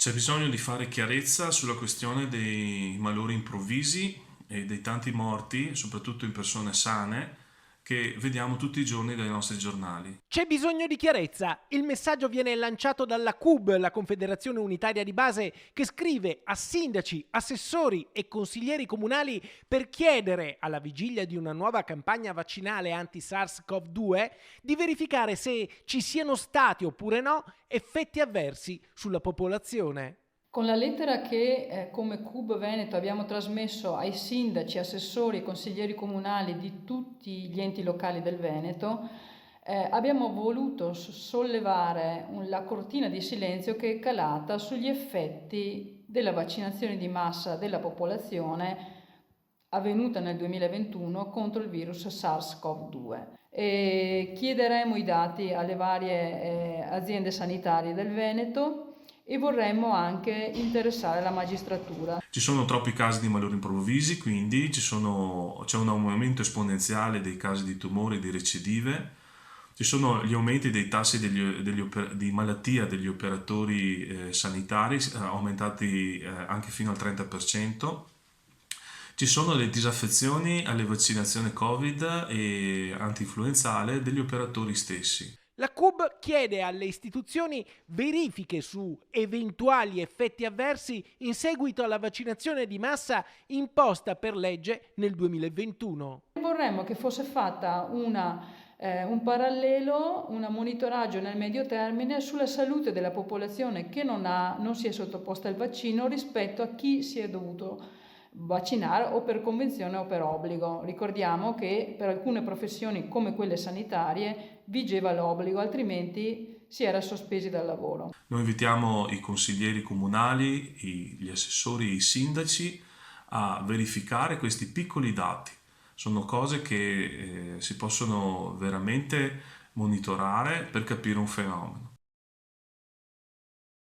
C'è bisogno di fare chiarezza sulla questione dei malori improvvisi e dei tanti morti, soprattutto in persone sane, che vediamo tutti i giorni dai nostri giornali. C'è bisogno di chiarezza. Il messaggio viene lanciato dalla CUB, la Confederazione Unitaria di Base, che scrive a sindaci, assessori e consiglieri comunali per chiedere, alla vigilia di una nuova campagna vaccinale anti-SARS-CoV-2, di verificare se ci siano stati oppure no effetti avversi sulla popolazione. Con la lettera che come CUB Veneto abbiamo trasmesso ai sindaci, assessori e consiglieri comunali di tutti gli enti locali del Veneto, abbiamo voluto sollevare la cortina di silenzio che è calata sugli effetti della vaccinazione di massa della popolazione avvenuta nel 2021 contro il virus SARS-CoV-2. E chiederemo i dati alle varie aziende sanitarie del Veneto e vorremmo anche interessare la magistratura. Ci sono troppi casi di malori improvvisi, quindi c'è un aumento esponenziale dei casi di tumori e di recidive, ci sono gli aumenti dei tassi di malattia degli operatori sanitari, aumentati anche fino al 30%. Ci sono le disaffezioni alle vaccinazioni Covid e antinfluenzale degli operatori stessi. La CUB chiede alle istituzioni verifiche su eventuali effetti avversi in seguito alla vaccinazione di massa imposta per legge nel 2021. Vorremmo che fosse fatta un parallelo, un monitoraggio nel medio termine sulla salute della popolazione che non si è sottoposta al vaccino rispetto a chi si è dovuto vaccinare o per convenzione o per obbligo. Ricordiamo che per alcune professioni come quelle sanitarie vigeva l'obbligo, altrimenti si era sospesi dal lavoro. Noi invitiamo i consiglieri comunali, gli assessori e i sindaci a verificare questi piccoli dati. Sono cose che si possono veramente monitorare per capire un fenomeno.